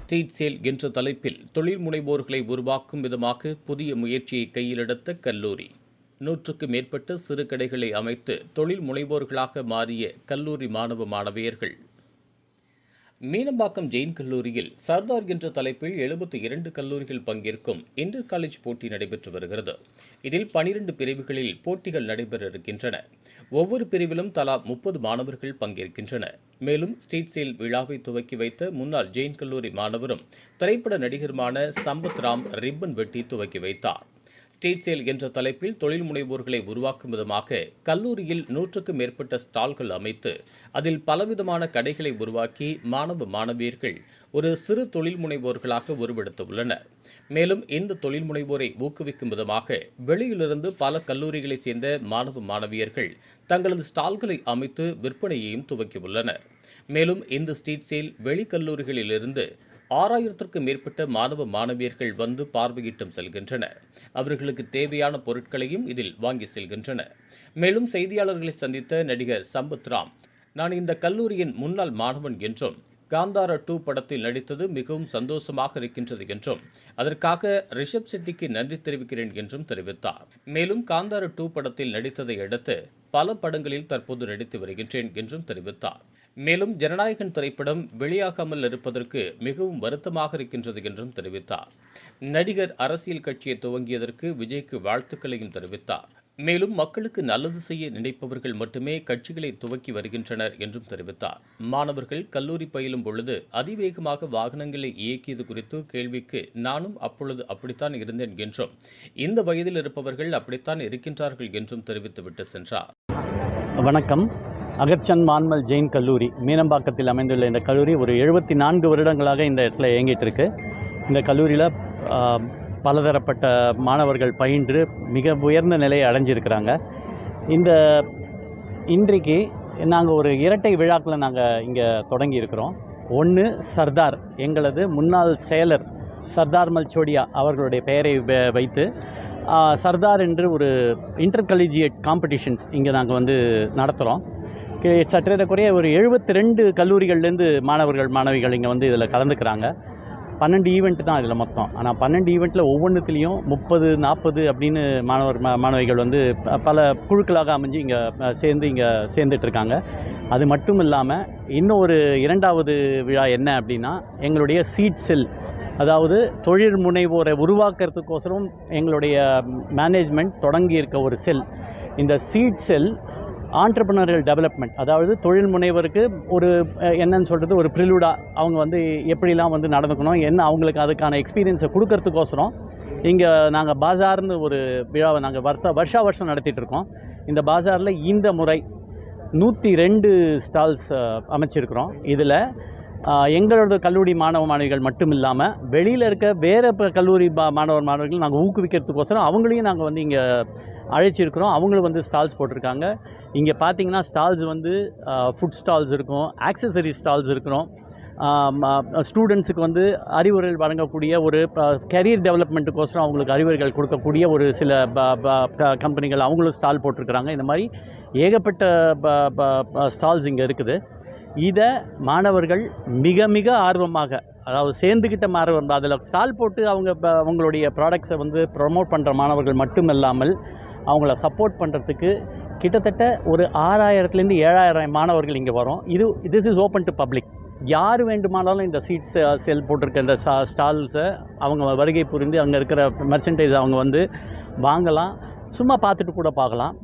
Street sale என்ற தலைப்பில் தொழில் முனைவோர்களை உருவாக்கும் விதமாக புதிய முயற்சியை கையிலெடுத்த கல்லூரி. 100க்கும் மேற்பட்ட சிறு கடைகளை அமைத்து தொழில் முனைவோர்களாக மாறிய கல்லூரி மாணவ மாணவியர்கள். மீனம்பாக்கம் ஜெயின் கல்லூரியில் சர்தார் என்ற தலைப்பில் 72 கல்லூரிகள் பங்கேற்கும் இன்டர் காலேஜ் போட்டி நடைபெற்று வருகிறது. இதில் 12 பிரிவுகளில் போட்டிகள் நடைபெற இருக்கின்றன. ஒவ்வொரு பிரிவிலும் தலா 30 மாணவர்கள் பங்கேற்கின்றனர். மேலும் ஸ்ட்ரீட் சேல் விழாவை துவக்கி வைத்த முன்னாள் ஜெயின் கல்லூரி மாணவரும் திரைப்பட நடிகருமான சம்பத் ராம் ரிப்பன் வெட்டி துவக்கி வைத்தார். ஸ்ட்ரீட் சேல் என்ற தலைப்பில் தொழில் முனைவோர்களை உருவாக்கும் விதமாக கல்லூரியில் 100க்கும் மேற்பட்ட ஸ்டால்கள் அமைத்து அதில் பலவிதமான கடைகளை உருவாக்கி மாணவ மாணவியர்கள் ஒரு சிறு தொழில் முனைவோர்களாக உருவெடுத்துள்ளனர். மேலும் இந்த தொழில் முனைவோரை ஊக்குவிக்கும் விதமாக வெளியிலிருந்து பல கல்லூரிகளைச் சேர்ந்த மாணவ மாணவியர்கள் தங்களது ஸ்டால்களை அமைத்து விற்பனையையும் துவக்கியுள்ளனர். மேலும் இந்த ஸ்ட்ரீட் சேல் வெளிக்கல்லூரிகளிலிருந்து 6000க்கும் மேற்பட்ட மாணவ மாணவியர்கள் வந்து பார்வையிட்டும் செல்கின்றனர். அவர்களுக்கு தேவையான பொருட்களையும் இதில் வாங்கி செல்கின்றனர். மேலும் செய்தியாளர்களை சந்தித்த நடிகர் சம்பத் ராம், நான் இந்த கல்லூரியின் முன்னாள் மாணவன் என்றும் காந்தாரா 2 படத்தில் நடித்தது மிகவும் சந்தோஷமாக இருக்கின்றது என்றும் அதற்காக ரிஷப் செட்டிக்கு நன்றி தெரிவிக்கிறேன் என்றும் தெரிவித்தார். மேலும் காந்தாரா 2 படத்தில் நடித்ததை அடுத்து பல படங்களில் தற்போது நடித்து வருகின்றேன் என்றும் தெரிவித்தார். மேலும் ஜனநாயகன் திரைப்படம் வெளியாகாமல் இருப்பதற்கு மிகவும் வருத்தமாக இருக்கின்றது என்றும் தெரிவித்தார். நடிகர் அரசியல் கட்சியை துவங்கியதற்கு விஜய்க்கு வாழ்த்துக்களையும் தெரிவித்தார். மேலும் மக்களுக்கு நல்லது செய்ய நினைப்பவர்கள் மட்டுமே கட்சிகளை துவக்கி வருகின்றனர் என்றும் தெரிவித்தார். மாணவர்கள் கல்லூரி பயிலும் பொழுது அதிவேகமாக வாகனங்களை இயக்கியது குறித்து கேள்விக்கு நானும் அப்பொழுது அப்படித்தான் இருந்தேன் என்றும் இந்த வயதில் இருப்பவர்கள் அப்படித்தான் இருக்கின்றார்கள் என்றும் தெரிவித்துவிட்டு சென்றார். வணக்கம். அகர்ச்சந்த் மான்மல் ஜெயின் கல்லூரி மீனம்பாக்கத்தில் அமைந்துள்ள இந்த கல்லூரி ஒரு 74 வருடங்களாக இந்த இடத்துல இயங்கிட்டு இருக்கு. இந்த கல்லூரியில் பலதரப்பட்ட மாணவர்கள் பயின்று மிக உயர்ந்த நிலையை அடைஞ்சிருக்கிறாங்க. இன்றைக்கு நாங்கள் ஒரு இரட்டை விழாக்களை நாங்கள் இங்கே தொடங்கி இருக்கிறோம். ஒன்று, சர்தார் எங்களது முன்னாள் செயலர் சர்தார் மல்சோடியா அவர்களுடைய பெயரை வைத்து சர்தார் என்று ஒரு இன்டர் கலீஜியேட் காம்படிஷன்ஸ் இங்கே நாங்கள் வந்து நடத்துகிறோம். சற்றேறக்குறைய ஒரு 72 கல்லூரிகள்லேருந்து மாணவர்கள் மாணவிகள் இங்கே வந்து இதில் கலந்துக்கிறாங்க. 12 ஈவெண்ட் தான் இதில் மொத்தம். ஆனால் 12 ஈவெண்ட்டில் ஒவ்வொன்றுத்துலேயும் 30-40 அப்படின்னு மாணவிகள் வந்து பல குழுக்களாக அமைஞ்சு இங்கே சேர்ந்துட்டுருக்காங்க. அது மட்டும் இல்லாமல் இன்னும் ஒரு 2வது விழா என்ன அப்படின்னா, எங்களுடைய சீட் செல், அதாவது தொழில் முனைவோரை உருவாக்குறதுக்கோசரம் எங்களுடைய மேனேஜ்மெண்ட் தொடங்கி இருக்க ஒரு செல். இந்த சீட் செல் ஆண்டர்ப்ரனரியல் டெவலப்மெண்ட், அதாவது தொழில் முனைவருக்கு ஒரு என்னன்னு சொல்கிறது, ஒரு ப்ரிலூடாக அவங்க வந்து எப்படிலாம் வந்து நடந்துக்கணும், என்ன அவங்களுக்கு அதுக்கான எக்ஸ்பீரியன்ஸை கொடுக்கறதுக்கோசரம் இங்கே நாங்கள் பாஜார்னு ஒரு விழாவை நாங்கள் வருஷம் நடத்திட்டுருக்கோம். இந்த பாஜாரில் இந்த முறை 102 ஸ்டால்ஸ் அமைச்சிருக்கிறோம். இதில் எங்களோட கல்லூரி மாணவ மாணவிகள் மட்டும் இல்லாமல் வெளியில் இருக்க வேறு கல்லூரி மாணவர் மாணவர்கள் நாங்கள் ஊக்குவிக்கிறதுக்கோசரம் அவங்களையும் நாங்கள் வந்து இங்கே அழைச்சிருக்கிறோம். அவங்களும் வந்து ஸ்டால்ஸ் போட்டிருக்காங்க. இங்கே பார்த்தீங்கன்னா ஸ்டால்ஸ் வந்து ஃபுட் ஸ்டால்ஸ் இருக்கும், ஆக்சசரி ஸ்டால்ஸ் இருக்கிறோம். ஸ்டூடெண்ட்ஸுக்கு வந்து அறிவுரைகள் வழங்கக்கூடிய ஒரு கரியர் டெவலப்மெண்ட்டுக்கோசரம் அவங்களுக்கு அறிவுரைகள் கொடுக்கக்கூடிய ஒரு சில கம்பெனிகள் அவங்களும் ஸ்டால் போட்டிருக்கிறாங்க. இந்த மாதிரி ஏகப்பட்ட ஸ்டால்ஸ் இங்கே இருக்குது. இதை மாணவர்கள் மிக மிக ஆர்வமாக, அதாவது சேர்ந்துக்கிட்ட மாணவர், அதில் ஸ்டால் போட்டு அவங்களுடைய ப்ராடக்ட்ஸை வந்து ப்ரமோட் பண்ணுற மாணவர்கள் மட்டும் இல்லாமல் அவங்கள சப்போர்ட் பண்ணுறதுக்கு கிட்டத்தட்ட ஒரு 6000லேருந்து 7000 மாணவர்கள் இங்கே வரும். This is open to public. யார் வேண்டுமானாலும் இந்த சீட்ஸ் செல் போட்டிருக்க இந்த ஸ்டால்ஸை அவங்க வருகை புரிந்து அங்கே இருக்கிற மெர்சன்டைஸ் அவங்க வந்து வாங்கலாம், சும்மா பார்த்துட்டு கூட பார்க்கலாம்.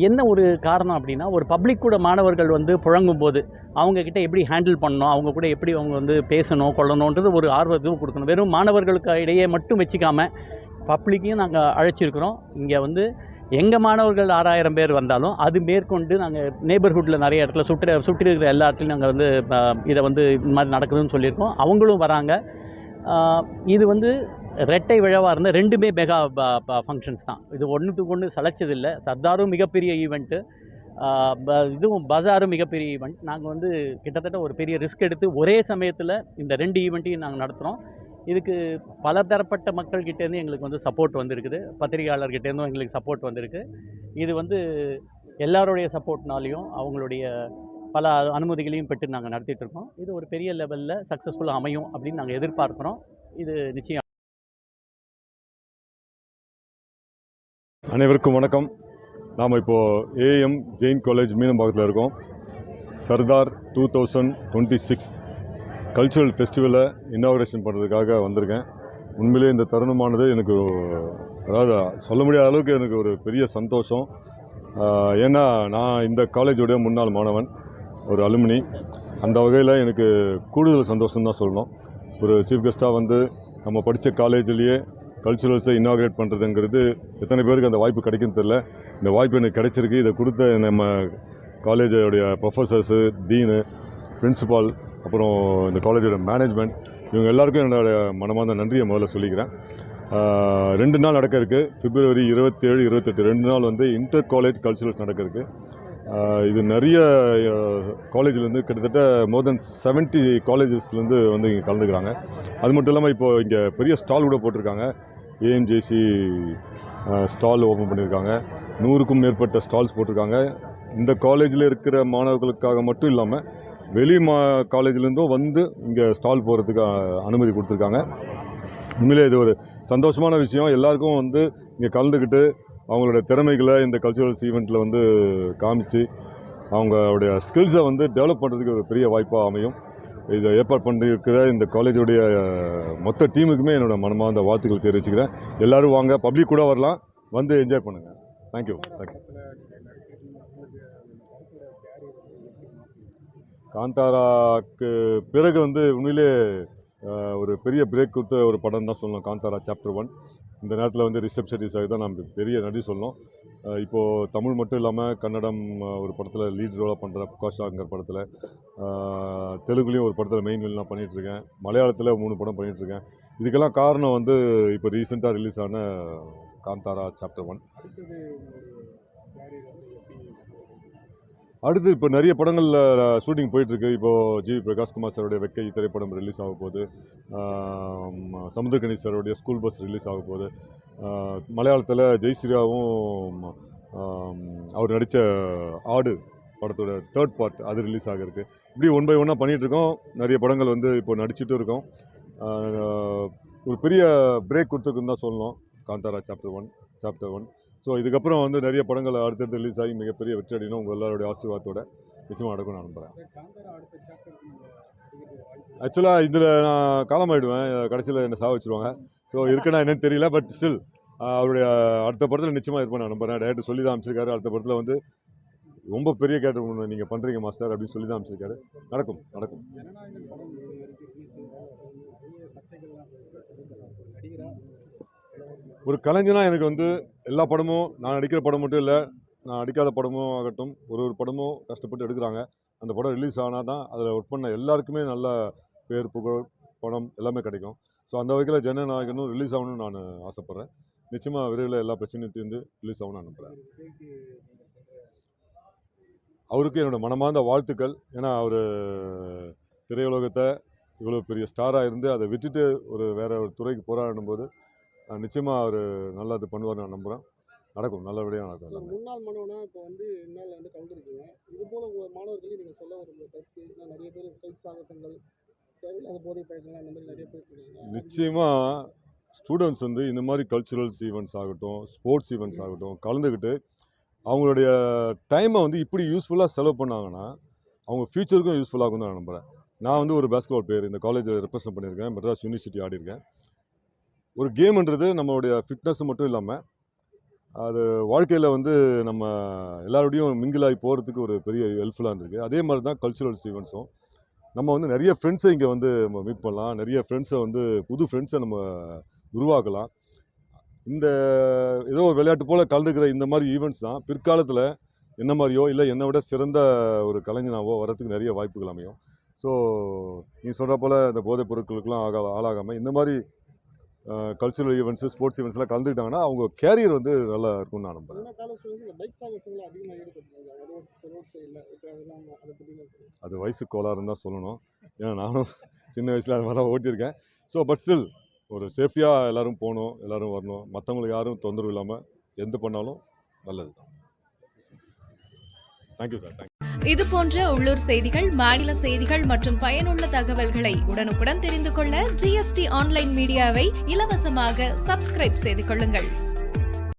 என்ன ஒரு காரணம் அப்படின்னா, ஒரு பப்ளிக் கூட மாணவர்கள் வந்து புழங்கும் போது அவங்கக்கிட்ட எப்படி ஹேண்டில் பண்ணணும், அவங்க கூட எப்படி அவங்க வந்து பேசணும் கொள்ளணுன்றது ஒரு ஆர்வத்தையும் கொடுக்கணும். வெறும் மாணவர்களுக்கு இடையே மட்டும் வச்சுக்காமல் பப்ளிக்கையும் நாங்கள் அழைச்சிருக்கிறோம். இங்கே வந்து எங்கள் மாணவர்கள் 6000 பேர் வந்தாலும் அது மேற்கொண்டு நாங்கள் நெய்பர்ஹுட்டில் நிறைய இடத்துல சுற்றி இருக்கிற எல்லா இடத்துலையும் நாங்கள் வந்து இதை வந்து இந்த மாதிரி நடக்குதுன்னு சொல்லியிருக்கோம். அவங்களும் வராங்க. இது வந்து ரெட்டை விழாவாக இருந்தால் 2மே மெகா ஃபங்க்ஷன்ஸ் தான். இது ஒன்றுத்துக்கு ஒன்று சளைச்சதில்லை. சர்தாரும் மிகப்பெரிய ஈவெண்ட்டு, இதுவும் பஜாரும் மிகப்பெரிய ஈவெண்ட். நாங்கள் வந்து கிட்டத்தட்ட ஒரு பெரிய ரிஸ்க் எடுத்து ஒரே சமயத்தில் இந்த 2 ஈவெண்ட்டையும் நாங்கள் நடத்துகிறோம். இதுக்கு பலதரப்பட்ட மக்கள்கிட்டேருந்து எங்களுக்கு வந்து சப்போர்ட் வந்திருக்குது. பத்திரிகையாளர்கிட்டேருந்தும் எங்களுக்கு சப்போர்ட் வந்திருக்கு. இது வந்து எல்லாருடைய சப்போர்ட்னாலையும் அவங்களுடைய பல அனுமதிகளையும் பெற்று நாங்கள் நடத்திட்டு இருக்கோம். இது ஒரு பெரிய லெவலில் சக்ஸஸ்ஃபுல்லாக அமையும் அப்படின்னு நாங்கள் எதிர்பார்க்குறோம். இது நிச்சயம். அனைவருக்கும் வணக்கம். நாம் இப்போது ஏஎம் ஜெயின் காலேஜ் மீனம்பாக்கத்தில் இருக்கோம். சர்தார் 2026 கல்ச்சுரல் ஃபெஸ்டிவலை இன்னாகுரேஷன் பண்ணுறதுக்காக வந்திருக்கேன். உண்மையிலே இந்த தருணமானது எனக்கு அதாவது சொல்ல முடியாத அளவுக்கு எனக்கு ஒரு பெரிய சந்தோஷம். ஏன்னா நான் இந்த காலேஜோடைய முன்னாள் மாணவன், ஒரு அலுமினி. அந்த வகையில் எனக்கு கூடுதல் சந்தோஷம் தான் சொல்லணும். ஒரு சீஃப் கெஸ்ட்டாக வந்து நம்ம படித்த காலேஜ்லேயே கல்ச்சுரல்ஸை இன்னாகுரேட் பண்ணுறதுங்கிறது எத்தனை பேருக்கு அந்த வாய்ப்பு கிடைக்குன்னு தெரியல. இந்த வாய்ப்பு எனக்கு கிடைச்சிருக்கு. இதை கொடுத்த நம்ம காலேஜோடைய ப்ரொஃபஸர்ஸு, டீனு, பிரின்சிபால், அப்புறம் இந்த காலேஜோட மேனேஜ்மெண்ட், இவங்க எல்லாருக்கும் என்னோடய மனமார்ந்த நன்றியை முதல்ல சொல்லிக்கிறேன். 2 நாள் நடக்க இருக்குது. பிப்ரவரி 27, 28 2 நாள் வந்து இன்டர் காலேஜ் கல்ச்சுரல்ஸ் நடக்க இருக்குது. இது நிறைய காலேஜ்லேருந்து கிட்டத்தட்ட மோர் தென் 70 காலேஜஸ்லேருந்து வந்து இங்கே கலந்துக்கிறாங்க. அது மட்டும் இல்லாமல் இப்போது இங்கே பெரிய ஸ்டால் கூட போட்டிருக்காங்க. ஏஎம்ஜேசி ஸ்டால் ஓப்பன் பண்ணியிருக்காங்க. 100க்கும் மேற்பட்ட ஸ்டால்ஸ் போட்டிருக்காங்க. இந்த காலேஜில் இருக்கிற மாணவர்களுக்காக மட்டும் இல்லாமல் வெளி காலேஜ்லேருந்தும் வந்து இங்கே ஸ்டால் போகிறதுக்கு அனுமதி கொடுத்துருக்காங்க. உண்மையிலே இது ஒரு சந்தோஷமான விஷயம். எல்லாருக்கும் வந்து இங்கே கலந்துக்கிட்டு அவங்களோட திறமைகளை இந்த கல்ச்சுரல்ஸ் ஈவெண்ட்டில் வந்து காமிச்சு அவங்களுடைய ஸ்கில்ஸை வந்து டெவலப் பண்ணுறதுக்கு ஒரு பெரிய வாய்ப்பாக அமையும். இதை ஏற்பாடு பண்ணியிருக்கிற இந்த காலேஜுடைய மொத்த டீமுக்குமே என்னோடய மனமார்ந்த வாழ்த்துக்கள் தெரிவிச்சுக்கிறேன். எல்லோரும் வாங்க, பப்ளிக் கூட வரலாம், வந்து என்ஜாய் பண்ணுங்கள். தேங்க்யூ. காந்தாராக்கு பிறகு வந்து உண்மையிலே ஒரு பெரிய பிரேக் கொடுத்த ஒரு படம் தான் சொல்லணும். காந்தாரா சாப்டர் 1 இந்த நேரத்தில் வந்து ரிஷப் ஷெட்டி சார் தான் நம்ம பெரிய நன்றி சொல்லணும். இப்போது தமிழ் மட்டும் இல்லாமல் கன்னடம் ஒரு படத்தில் லீட் ரோலாக பண்ணுற புகாஷாங்கிற படத்தில், தெலுங்குலேயும் ஒரு படத்தில் மெயின் வில்லாம் பண்ணிகிட்ருக்கேன். மலையாளத்தில் 3 படம் பண்ணிகிட்ருக்கேன். இதுக்கெல்லாம் காரணம் வந்து இப்போ ரீசெண்டாக ரிலீஸ் ஆன காந்தாரா சாப்டர் 1. அடுத்து இப்போ நிறைய படங்களில் ஷூட்டிங் போயிட்டுருக்கு. இப்போது ஜி பிரகாஷ்குமார் சாருடைய வெக்கை திரைப்படம் ரிலீஸ் ஆக போகுது. சமுத்திரக்கனி சாருடைய ஸ்கூல் பஸ் ரிலீஸ் ஆக போகுது. மலையாளத்தில் ஜெய்ஸ்ரீயாவும் அவர் நடித்த ஆடு படத்தோட 3rd பார்ட் அது ரிலீஸ் ஆகிருக்கு. இப்படி 1 by 1 பண்ணிகிட்ருக்கோம். நிறைய படங்கள் வந்து இப்போ நடிச்சுட்டு இருக்கோம். ஒரு பெரிய பிரேக் கொடுத்துருக்குன்னு தான் சொல்லணும் காந்தாரா சாப்டர் 1. ஸோ இதுக்கப்புறம் வந்து நிறைய படங்கள் அடுத்தடுத்து ரிலீஸ் ஆகி மிகப்பெரிய வெற்றி அடையணும். உங்கள் எல்லாருடைய ஆசீர்வாதத்தோட நிச்சயமாக நடக்கும் நான் நம்புகிறேன். ஆக்சுவலாக இதில் நான் காலமாயிடுவேன், கடைசியில் என்னை சாக வச்சுருவாங்க. ஸோ இருக்குன்னா என்னன்னு தெரியல. பட் ஸ்டில் அவருடைய அடுத்த படத்தில் நிச்சயமாக இருப்பேன் நான் நம்புகிறேன். டேரக்டர் சொல்லி தான் அமைச்சிருக்காரு. அடுத்த படத்தில் வந்து ரொம்ப பெரிய கேரக்டர் ஒன்று நீங்கள் பண்ணுறீங்க மாஸ்டர் அப்படின்னு சொல்லி தான் அமைச்சிருக்காரு. நடக்கும். ஒரு கலைஞனாக எனக்கு வந்து எல்லா படமும், நான் நடிக்கிற படம் மட்டும் இல்லை, நான் நடிக்காத படமும் ஆகட்டும், ஒரு படமும் கஷ்டப்பட்டு எடுக்கிறாங்க. அந்த படம் ரிலீஸ் ஆனால் தான் அதில் ஒர்க் பண்ண எல்லாருக்குமே நல்ல பேர், புகழ், பணம் எல்லாமே கிடைக்கும். ஸோ அந்த வகையில் ஜனநாயகனும் ரிலீஸ் ஆகணும்னு நான் ஆசைப்பட்றேன். நிச்சயமாக விரைவில் எல்லா பிரச்சனையும் தீர்ந்து ரிலீஸ் ஆகணும்னு நான் நம்புகிறேன். அவருக்கு என்னோட மனமார்ந்த வாழ்த்துக்கள். ஏன்னா அவர் திரையுலகத்தை இவ்வளோ பெரிய ஸ்டாராக இருந்து அதை விட்டுட்டு வேறு ஒரு துறைக்கு போராடும் போது நிச்சயமாக அவர் நல்லா இது பண்ணுவார் நான் நம்புகிறேன். நடக்கும், நல்லபடியாக நடக்கும். முன்னாள் மாணவனாக இப்போ வந்து இந்நாள் வந்து கலந்துருக்கீங்க. இது போல உங்கள் மாணவர்களையும் நீங்கள் சொல்ல வர கருத்து, நிறைய பேர் கை சாகசங்கள், தேவையில்லாத போதை பழக்கங்கள் அந்த மாதிரி நிறைய பேர் இருக்காங்க. நிச்சயமாக ஸ்டூடெண்ட்ஸ் வந்து இந்த மாதிரி கல்ச்சுரல்ஸ் ஈவெண்ட்ஸ் ஆகட்டும், ஸ்போர்ட்ஸ் ஈவெண்ட்ஸ் ஆகட்டும் கலந்துக்கிட்டு அவங்களுடைய டைமை வந்து இப்படி யூஸ்ஃபுல்லாக செலவு பண்ணாங்கன்னா அவங்க ஃப்யூச்சருக்கும் யூஸ்ஃபுல்லாகும் தான் நான் நம்புகிறேன். நான் வந்து ஒரு பேஸ்கெட்பால் பிளேயர், இந்த காலேஜில் ரெப்ரசன்ட் பண்ணியிருக்கேன், மெட்ராஸ் யூனிவர்சிட்டி ஆடிருக்கேன். ஒரு கேம்ன்றது நம்மளுடைய ஃபிட்னஸ் மட்டும் இல்லாமல் அது வாழ்க்கையில் வந்து நம்ம எல்லாரோடையும் மிங்கிளாகி போகிறதுக்கு ஒரு பெரிய ஹெல்ப்ஃபுல்லாக இருந்திருக்கு. அதே மாதிரி தான் கல்ச்சுரல்ஸ் ஈவெண்ட்ஸும். நம்ம வந்து நிறைய ஃப்ரெண்ட்ஸை இங்கே வந்து நம்ம மீட் பண்ணலாம், நிறைய ஃப்ரெண்ட்ஸை வந்து புது ஃப்ரெண்ட்ஸை நம்ம உருவாக்கலாம். இந்த ஏதோ ஒரு விளையாட்டு போல் கலந்துக்கிற இந்த மாதிரி ஈவெண்ட்ஸ் தான் பிற்காலத்தில் என்ன மாதிரியோ இல்லை என்னை விட சிறந்த ஒரு கலைஞனாவோ வரத்துக்கு நிறைய வாய்ப்புகள் அமையும். ஸோ நீ சொல்கிற போல் இந்த போதைப் பொருட்களுக்கெல்லாம் ஆளாகாமல் இந்த மாதிரி கல்ச்சுரல் ஈவெண்ட்ஸு, ஸ்போர்ட்ஸ் ஈவெண்ட்ஸ்லாம் கலந்துக்கிட்டாங்கன்னா அவங்க கேரியர் வந்து நல்லா இருக்கும்னு நான் நம்புகிறேன். அது வயசு கோளாறுன்னு தான் சொல்லணும். ஏன்னா நானும் சின்ன வயசில் அது மாதிரிலாம் ஓட்டியிருக்கேன். ஸோ பட் ஸ்டில் ஒரு சேஃப்டியாக எல்லோரும் போகணும், எல்லோரும் வரணும், மற்றவங்களுக்கு யாரும் தொந்தரவு இல்லாமல் எந்த பண்ணாலும் நல்லது தான். Thank you sir. தேங்க்யூ. இது போன்ற உள்ளூர் செய்திகள், மாநில செய்திகள் மற்றும் பயனுள்ள தகவல்களை உடனுக்குடன் தெரிந்து கொள்ள GST ஆன்லைன் மீடியாவை இலவசமாக சப்ஸ்கிரைப் செய்து கொள்ளுங்கள்.